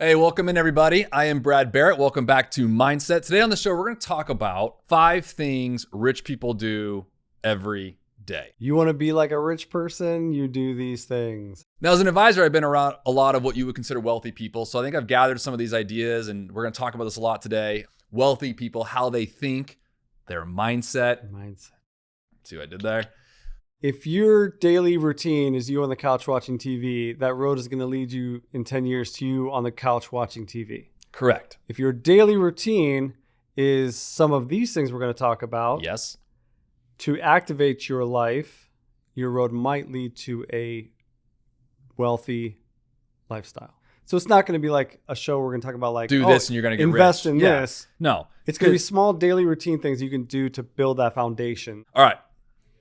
Hey, welcome in everybody. I am Brad Barrett. Welcome back to Mindset. Today on the show, we're going to talk about 5 things rich people do every day. You want to be like a rich person, you do these things. Now, as an advisor, I've been around a lot of what you would consider wealthy people. So I think I've gathered some of these ideas, and we're going to talk about this a lot today. Wealthy people, how they think, their mindset. See what I did there? If your daily routine is you on the couch watching TV, that road is going to lead you in 10 years to you on the couch watching TV. Correct. If your daily routine is some of these things we're going to talk about, Yes. to activate your life, your road might lead to a wealthy lifestyle. So it's not going to be like a show we're going to talk about like, Do this and you're going to get invest rich. in this. No. It's going to be small daily routine things you can do to build that foundation. All right.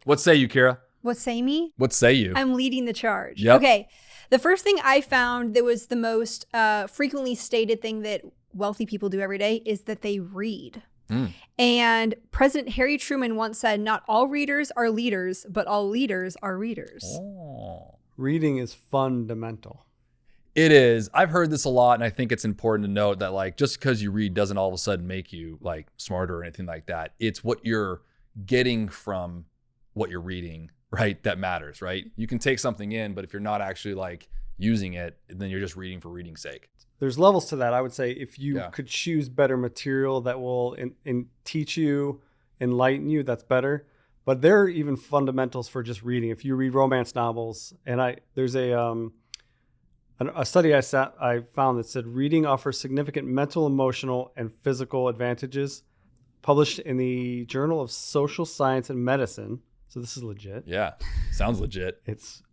What say you, Kira? What say me? What say you? I'm leading the charge. Yep. Okay. The first thing I found that was the most frequently stated thing that wealthy people do every day is that they read. And President Harry Truman once said, not all readers are leaders, but all leaders are readers. Oh. Reading is fundamental. It is. I've heard this a lot, and I think it's important to note that like just because you read doesn't all of a sudden make you like smarter or anything like that. It's what you're getting from what you're reading, right? That matters, right? You can take something in, but if you're not actually like using it, then you're just reading for reading's sake. There's levels to that. I would say if you could choose better material that will teach you, enlighten you, that's better. But there are even fundamentals for just reading. If you read romance novels, and there's a study I found that said reading offers significant mental, emotional, and physical advantages, published in the Journal of Social Science and Medicine. So this is legit. Yeah, sounds legit. It's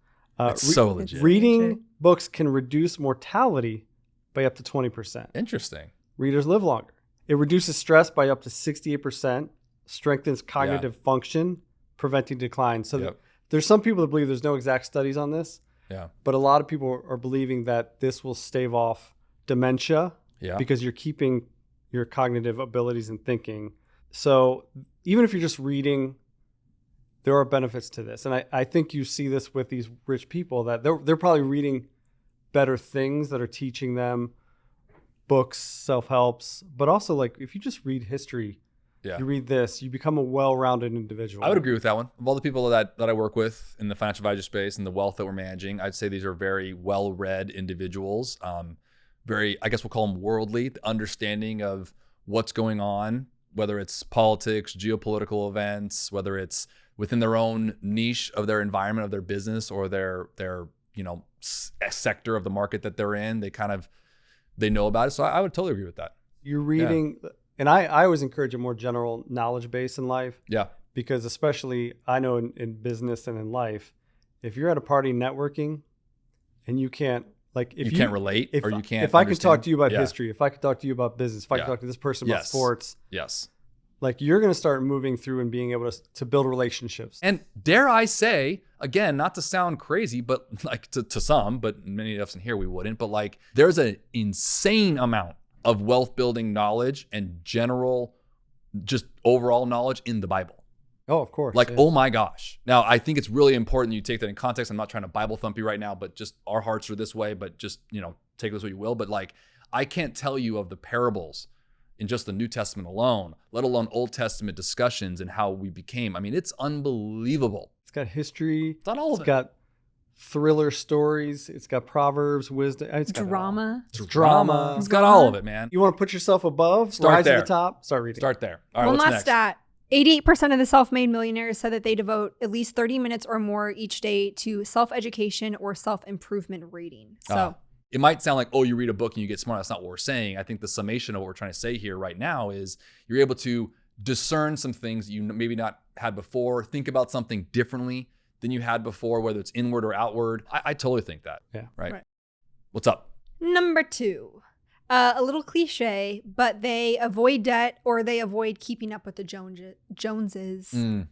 so legit. Reading books can reduce mortality by up to 20%. Interesting. Readers live longer. It reduces stress by up to 68%, strengthens cognitive function, preventing decline. So there's some people that believe there's no exact studies on this. Yeah. But a lot of people are believing that this will stave off dementia because you're keeping your cognitive abilities and thinking. So even if you're just reading, there are benefits to this. And I think you see this with these rich people that they're probably reading better things that are teaching them books, self-helps, but also like if you just read history, you read this, you become a well-rounded individual. I would agree with that one. Of all the people that I work with in the financial advisor space and the wealth that we're managing, I'd say these are very well-read individuals. Very, I guess we'll call them worldly, the understanding of what's going on, whether it's politics, geopolitical events, whether it's within their own niche of their environment, of their business, or their sector of the market that they're in. They know about it. So I would totally agree with that. You're reading, and I always encourage a more general knowledge base in life. Yeah. Because especially I know in business and in life, if you're at a party networking and you can't, like if you can't relate or you can't, if I could talk to you about history, if I could talk to you about business, if I could talk to this person about sports. Yes. Like you're going to start moving through and being able to build relationships. And dare I say, again, not to sound crazy, but like to some, but many of us in here, we wouldn't, but like there's an insane amount of wealth building knowledge and general, just overall knowledge in the Bible. Oh, of course. Like, oh my gosh. Now, I think it's really important that you take that in context. I'm not trying to Bible thump you right now, but just our hearts are this way, but just, take this what you will. But like, I can't tell you of the parables in just the New Testament alone, let alone Old Testament discussions and how we became. I mean, it's unbelievable. It's got history. It's not all of it. It's got thriller stories. It's got proverbs, wisdom. It's got drama. It's drama. It's got all of it, man. You want to put yourself above? Rise to the top? Start reading. Start there. All right, One what's last stat. 88% of the self-made millionaires said that they devote at least 30 minutes or more each day to self-education or self-improvement reading. So it might sound like, oh, you read a book and you get smart. That's not what we're saying. I think the summation of what we're trying to say here right now is you're able to discern some things that you maybe not had before, think about something differently than you had before, whether it's inward or outward. I totally think that. Yeah. Right. What's up? Number 2. A little cliche, but they avoid debt or they avoid keeping up with the Joneses.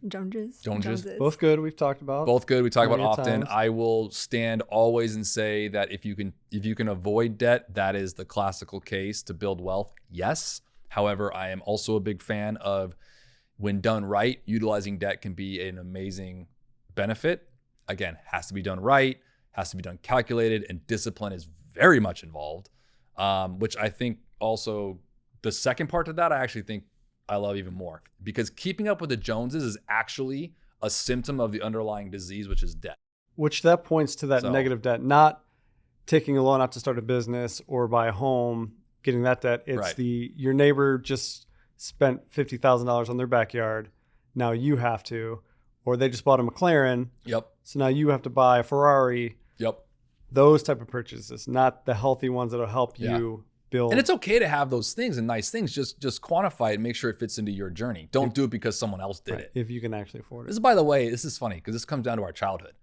Joneses. Both good. We've talked about. Both good. We talk about often. Times. I will stand always and say that if you can avoid debt, that is the classical case to build wealth. Yes. However, I am also a big fan of when done right, utilizing debt can be an amazing benefit. Again, has to be done right, has to be done calculated, and discipline is very much involved. which I think also the second part to that, I actually think I love even more, because keeping up with the Joneses is actually a symptom of the underlying disease, which is debt. Which that points to that negative debt, not taking a loan out to start a business or buy a home, getting that debt. It's your neighbor just spent $50,000 on their backyard. Now you have to, or they just bought a McLaren. Yep. So now you have to buy a Ferrari. Yep. Those type of purchases, not the healthy ones that'll help you build. And it's okay to have those things and nice things. Just quantify it and make sure it fits into your journey. Don't do it because someone else did it. If you can actually afford it. This is, by the way, this is funny because this comes down to our childhood.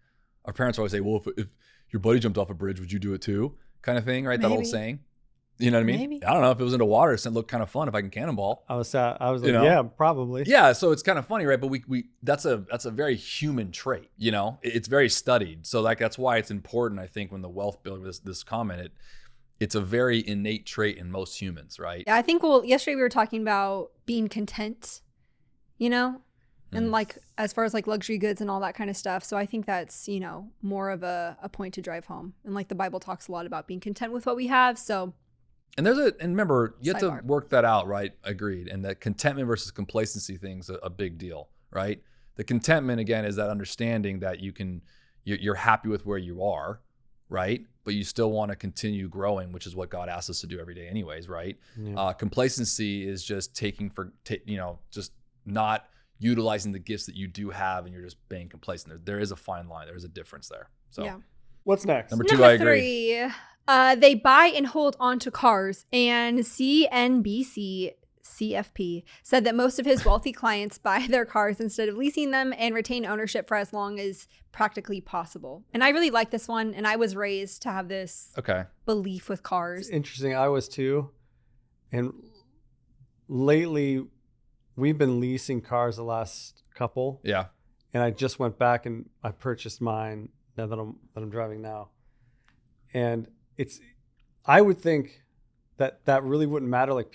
Our parents always say, well, if your buddy jumped off a bridge, would you do it too? Kind of thing, right? Maybe. That old saying. You know what I mean? Maybe. I don't know. If it was into water, it looked kind of fun if I can cannonball. I was like, yeah, probably. Yeah, so it's kind of funny, right? But we that's a very human trait, you know? It's very studied. So like that's why it's important, I think, when the wealth builder, this comment, it's a very innate trait in most humans, right? Yeah, I think yesterday we were talking about being content, you know? And like as far as like luxury goods and all that kind of stuff. So I think that's, you know, more of a point to drive home. And like the Bible talks a lot about being content with what we have. So and remember, you have to work that out, right? Agreed. And that contentment versus complacency thing's a big deal, right? The contentment, again, is that understanding that you're happy with where you are, right? But you still want to continue growing, which is what God asks us to do every day anyways, right? Yeah. Complacency is just just not utilizing the gifts that you do have, and you're just being complacent. There is a fine line. There's a difference there. So yeah. What's next? Number 2, I agree. 3, they buy and hold on to cars, and CNBC CFP said that most of his wealthy clients buy their cars instead of leasing them and retain ownership for as long as practically possible. And I really like this one, and I was raised to have this belief with cars. It's interesting. I was too. And lately, we've been leasing cars the last couple. Yeah. And I just went back and I purchased mine now that I'm driving now. And I would think that really wouldn't matter. Like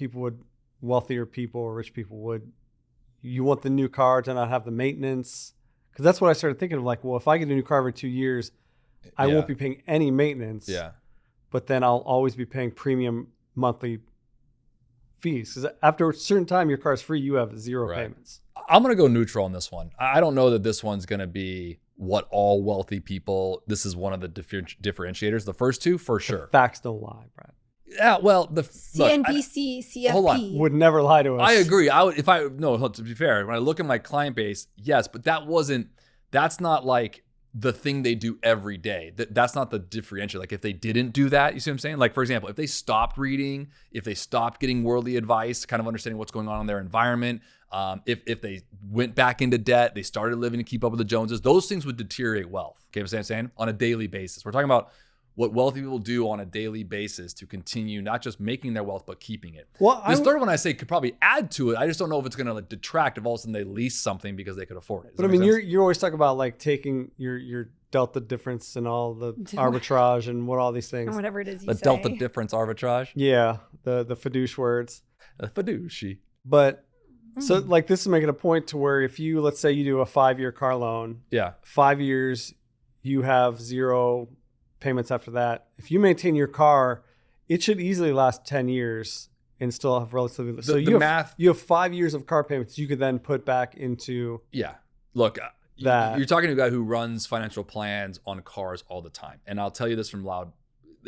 wealthier people or rich people would. You want the new car to not have the maintenance. Because that's what I started thinking of. Like, well, if I get a new car every 2 years, I won't be paying any maintenance. Yeah. But then I'll always be paying premium monthly fees. Because after a certain time, your car's free, you have zero payments. I'm going to go neutral on this one. I don't know that this one's going to be what all wealthy people, this is one of the differentiators. The first two, for sure. The facts don't lie, Brad. Yeah, well, CNBC, CFP. Hold on. Would never lie to us. I agree. To be fair, when I look at my client base, yes, but that's not like the thing they do every day. That's not the differentiator. Like if they didn't do that, you see what I'm saying? Like for example, if they stopped reading, if they stopped getting worldly advice, kind of understanding what's going on in their environment, if they went back into debt, they started living to keep up with the Joneses, those things would deteriorate wealth. Okay, what I'm saying? On a daily basis. We're talking about what wealthy people do on a daily basis to continue not just making their wealth, but keeping it. Well, this third one I say could probably add to it. I just don't know if it's going to like detract if all of a sudden they lease something because they could afford it. But I mean, you always talk about like taking your delta difference and all the arbitrage and what all these things. Whatever it is you the say. Delta difference arbitrage? Yeah, the fadoosh words. Fadooshi. But so like this is making a point to where if you, let's say you do a 5-year car loan. Yeah. 5 years, you have zero payments after that. If you maintain your car, it should easily last 10 years and still have relatively you have 5 years of car payments you could then put back into look that. You're talking to a guy who runs financial plans on cars all the time, and I'll tell you this from loud,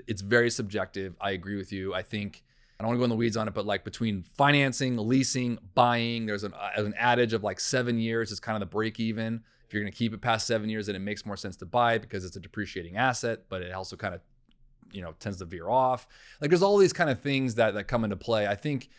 it's very subjective. I agree with you. I think I don't want to go in the weeds on it, but like between financing, leasing, buying, there's an adage of like 7 years is kind of the break even. If you're going to keep it past 7 years, then it makes more sense to buy it because it's a depreciating asset, but it also kind of, tends to veer off. Like there's all these kind of things that come into play. I think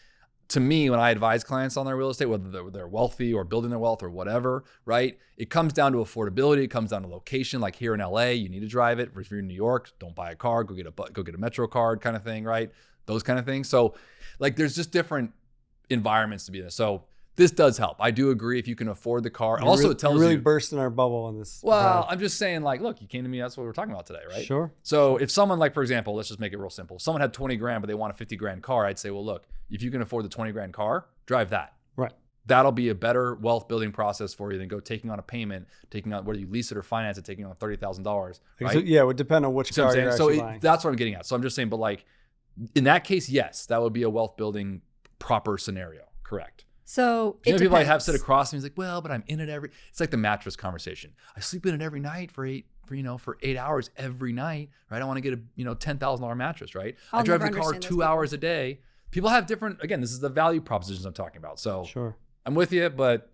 to me, when I advise clients on their real estate, whether they're wealthy or building their wealth or whatever, right? It comes down to affordability. It comes down to location. Like here in LA, you need to drive it. If you're in New York, don't buy a car, go get a Metro card kind of thing, right? Those kind of things. So like there's just different environments to be in. So this does help. I do agree if you can afford the car. Also, it tells you. Really bursting our bubble on this. Well, I'm just saying, like, look, you came to me. That's what we're talking about today, right? Sure. So if someone, like, for example, let's just make it real simple. If someone had 20 grand, but they want a 50 grand car, I'd say, well, look, if you can afford the 20 grand car, drive that. Right. That'll be a better wealth building process for you than go taking on a payment, taking on whether you lease it or finance it, taking on $30,000. Right? So, yeah, it would depend on which car you're actually buying. That's what I'm getting at. So I'm just saying, but like, In that case, yes, that would be a wealth building proper scenario. Correct. So people I have sit across me, he's like, well, but I'm in it it's like the mattress conversation. I sleep in it every night for 8 hours every night, right? I want to get a, $10,000 mattress, right? I drive the car 2 hours a day. People have different, again, this is the value propositions I'm talking about. So sure. I'm with you, but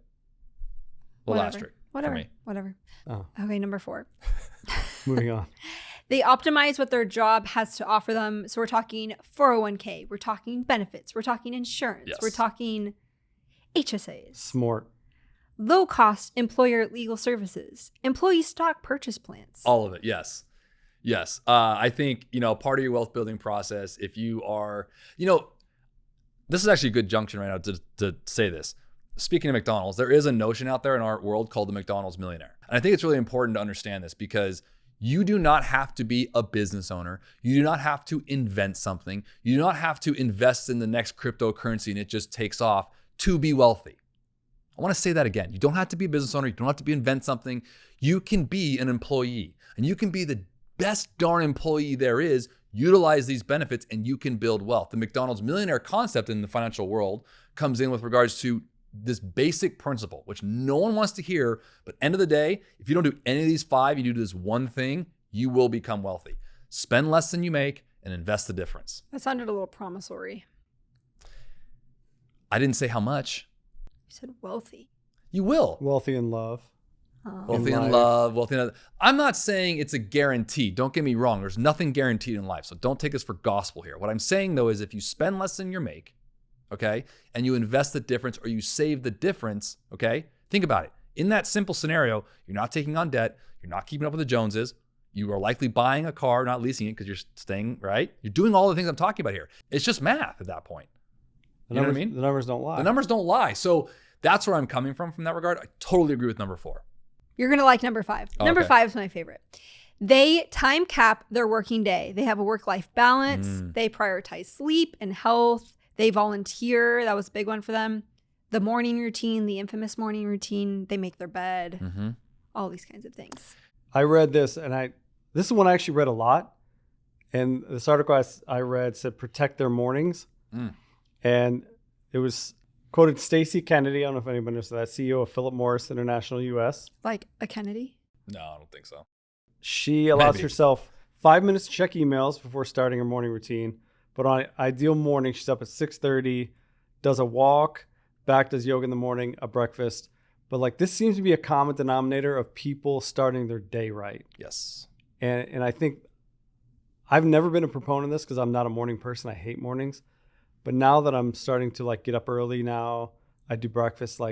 a little asterisk for me. Whatever. Oh. Okay, number 4. Moving on. They optimize what their job has to offer them. So we're talking 401k, we're talking benefits, we're talking insurance, we're talking HSAs. Smart. Low-cost employer legal services, employee stock purchase plans. All of it, yes. Yes. I think, part of your wealth building process, if you are, this is actually a good junction right now to say this. Speaking of McDonald's, there is a notion out there in our world called the McDonald's millionaire. And I think it's really important to understand this because you do not have to be a business owner. You do not have to invent something. You do not have to invest in the next cryptocurrency and it just takes off to be wealthy. I want to say that again. You don't have to be a business owner. You don't have to invent something. You can be an employee and you can be the best darn employee there is, utilize these benefits, and you can build wealth. The McDonald's millionaire concept in the financial world comes in with regards to this basic principle, which no one wants to hear, but end of the day, if you don't do any of these 5, you do this one thing, you will become wealthy. Spend less than you make and invest the difference. That sounded a little promissory. I didn't say how much. You said wealthy. You will. Wealthy in love. Wealthy in love, wealthy in... I'm not saying it's a guarantee. Don't get me wrong. There's nothing guaranteed in life. So don't take this for gospel here. What I'm saying though is if you spend less than you make, okay, and you invest the difference or you save the difference, okay, think about it. In that simple scenario, you're not taking on debt. You're not keeping up with the Joneses. You are likely buying a car, not leasing it because you're staying, right? You're doing all the things I'm talking about here. It's just math at that point. You know what I mean? The numbers don't lie. The numbers don't lie. So that's where I'm coming from that regard. I totally agree with number 4. You're going to like number 5. Oh, number okay. 5 is my favorite. They time cap their working day. They have a work-life balance. They prioritize sleep and health. They volunteer. That was a big one for them. The morning routine, the infamous morning routine. They make their bed. All these kinds of things. I read this, and this is one I actually read a lot. And this article I read said protect their mornings. And it was quoted Stacey Kennedy. I don't know if anybody knows that, CEO of Philip Morris International US. Like a Kennedy? No, I don't think so. She allows herself 5 minutes to check emails before starting her morning routine. But on an ideal morning, she's up at 6:30, does a walk, does yoga in the morning, a breakfast. But this seems to be a common denominator of people starting their day right. Yes. And I think I've never been a proponent of this because I'm not a morning person. I hate mornings. But now that I'm starting to get up early now, I do breakfast. I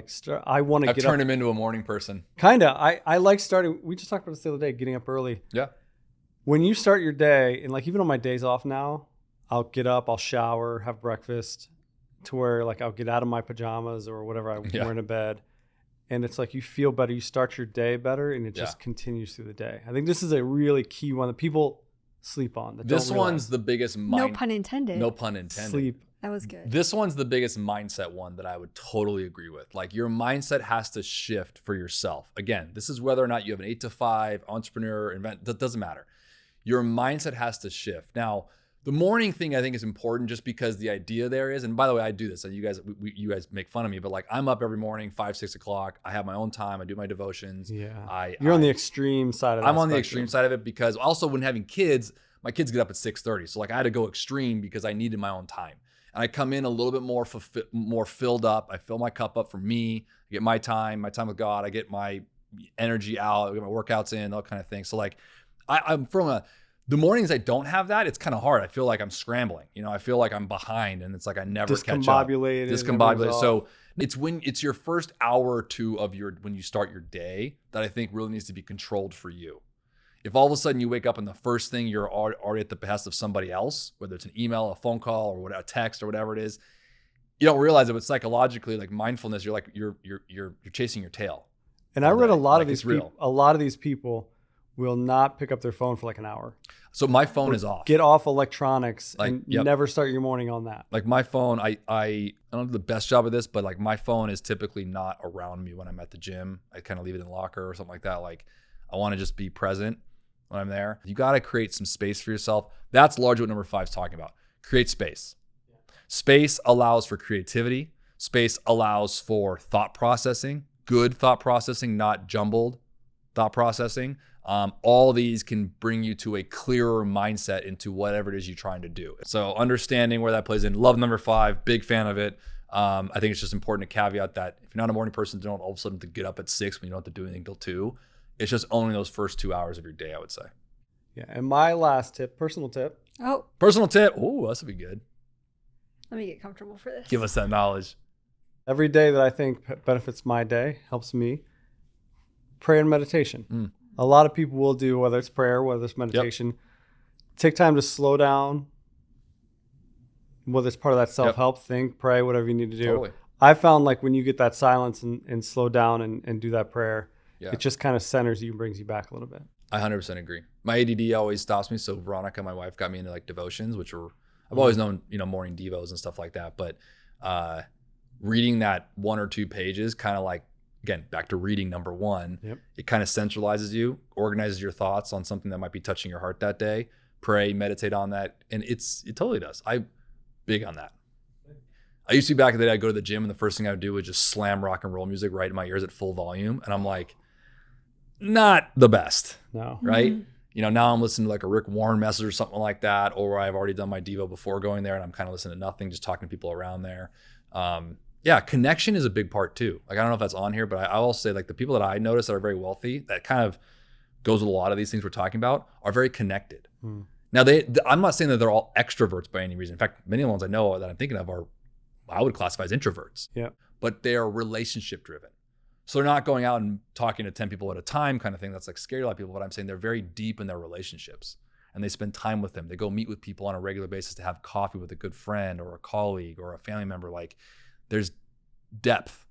want to get up. I've turned him into a morning person. Kind of. I like starting. We just talked about this the other day, getting up early. Yeah. When you start your day, and even on my days off now, I'll get up, I'll shower, have breakfast to where I'll get out of my pajamas or whatever I'm wearing to bed. And it's you feel better. You start your day better and it just continues through the day. I think this is a really key one that people sleep on. This one's the biggest No pun intended. No pun intended. Sleep. That was good. This one's the biggest mindset one that I would totally agree with. Your mindset has to shift for yourself. Again, this is whether or not you have an 8 to 5 entrepreneur, that doesn't matter. Your mindset has to shift. Now, the morning thing I think is important just because the idea there is, and by the way, I do this, and you guys make fun of me, but I'm up every morning, 5, 6 o'clock. I have my own time. I do my devotions. Yeah. You're on the extreme side of it. I'm on the extreme side of it because also when having kids, my kids get up at 6:30. So I had to go extreme because I needed my own time. And I come in a little bit more filled up. I fill my cup up for me. I get my time with God. I get my energy out. I get my workouts in, all kind of things. So I'm from the mornings I don't have that, it's kind of hard. I feel like I'm scrambling. I feel like I'm behind and it's I never catch up. Discombobulated. So it's your first hour or two of when you start your day that I think really needs to be controlled for you. If all of a sudden you wake up and the first thing you're already at the behest of somebody else, whether it's an email, a phone call, or a text or whatever it is, you don't realize it, but psychologically, mindfulness, you're chasing your tail. And I read a lot of these people. A lot of these people will not pick up their phone for an hour. So my phone is off. Get off electronics and never start your morning on that. My phone, I don't do the best job of this, but my phone is typically not around me when I'm at the gym. I kind of leave it in the locker or something like that. I want to just be present when I'm there. You got to create some space for yourself. That's largely what number 5 is talking about. create space. Space allows for creativity. Space allows for thought processing, good thought processing, not jumbled thought processing. All these can bring you to a clearer mindset into whatever it is you're trying to do. So understanding where that plays in. Love number 5, big fan of it. I think it's just important to caveat that if you're not a morning person, don't all of a sudden to get up at 6 when you don't have to do anything till 2. It's just owning those first 2 hours of your day, I would say. Yeah, and my last tip, personal tip. Oh. Personal tip. Oh, this would be good. Let me get comfortable for this. Give us that knowledge. Every day that I think benefits my day, helps me, prayer and meditation. A lot of people will do, whether it's prayer, whether it's meditation, take time to slow down, whether it's part of that self-help, think, pray, whatever you need to do. Totally. I found like when you get that silence and slow down and do that prayer, it just kind of centers you and brings you back a little bit. I 100% agree. My ADD always stops me. So Veronica, my wife, got me into like devotions, which are, I've always known, morning devos and stuff like that. But reading that 1 or 2 pages, kind of like, again, back to reading number 1, it kind of centralizes you, organizes your thoughts on something that might be touching your heart that day. Pray, meditate on that. And it totally does. I'm big on that. I used to be back in the day, I'd go to the gym and the first thing I would do was just slam rock and roll music right in my ears at full volume. And I'm like, not the best. No. Right? Now I'm listening to like a Rick Warren message or something like that, or I've already done my Devo before going there and I'm kind of listening to nothing, just talking to people around there. Connection is a big part too. Like, I don't know if that's on here, but I will say like the people that I notice that are very wealthy, that kind of goes with a lot of these things we're talking about, are very connected. Now I'm not saying that they're all extroverts by any reason. In fact, many of the ones I know that I'm thinking of are, I would classify as introverts, but they are relationship driven. So they're not going out and talking to 10 people at a time kind of thing. That's like scary a lot of people, but I'm saying they're very deep in their relationships and they spend time with them. They go meet with people on a regular basis to have coffee with a good friend or a colleague or a family member. Like, there's depth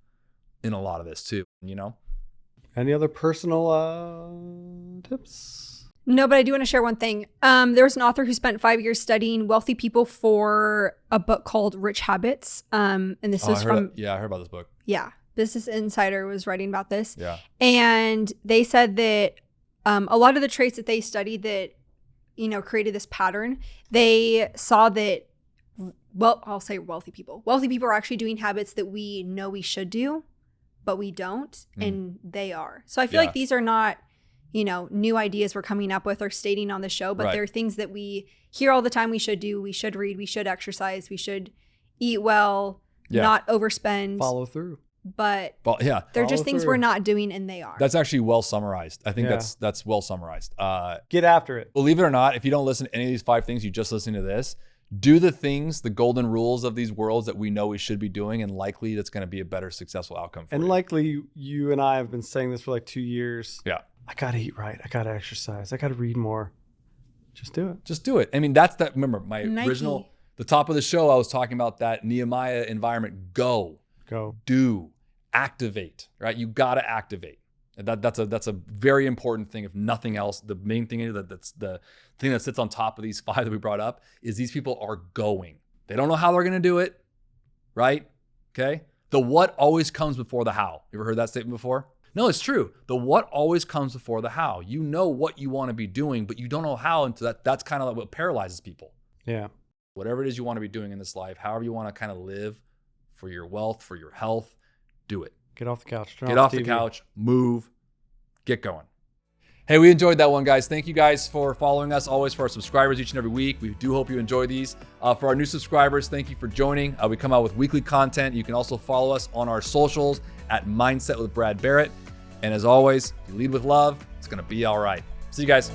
in a lot of this too, Any other personal tips? No, but I do want to share one thing. There was an author who spent 5 years studying wealthy people for a book called Rich Habits. And this is from... I heard about this book. Yeah. Business Insider was writing about this. Yeah. And they said that a lot of the traits that they studied that, created this pattern, they saw that, well, I'll say wealthy people. Wealthy people are actually doing habits that we know we should do, but we don't, and they are. So I feel like these are not, new ideas we're coming up with or stating on the show, but they're things that we hear all the time we should do. We should read, we should exercise, we should eat well, not overspend. Follow through. But they're just things we're not doing, and they are. That's actually well summarized. I think that's well summarized. Get after it. Believe it or not, if you don't listen to any of these 5 things, you just listen to this, do the things, the golden rules of these worlds that we know we should be doing, and likely that's going to be a better successful outcome for you. And likely you and I have been saying this for like 2 years. Yeah. I got to eat right. I got to exercise. I got to read more. Just do it. Just do it. I mean, that's that. Remember my original, the top of the show, I was talking about that Nehemiah environment. Go, do, activate, right? You got to activate. That's a very important thing. If nothing else, the main thing is that's the thing that sits on top of these 5 that we brought up is these people are going. They don't know how they're going to do it, right? Okay. The what always comes before the how. You ever heard that statement before? No, it's true. The what always comes before the how. You know what you want to be doing, but you don't know how. And that's kind of like what paralyzes people. Yeah. Whatever it is you want to be doing in this life, however you want to kind of live for your wealth, for your health, do it. Get off the couch. Get off the couch, move, get going. Hey, we enjoyed that one, guys. Thank you guys for following us, always for our subscribers each and every week. We do hope you enjoy these. For our new subscribers, thank you for joining. We come out with weekly content. You can also follow us on our socials at Mindset with Brad Barrett. And as always, if you lead with love, it's going to be all right. See you guys.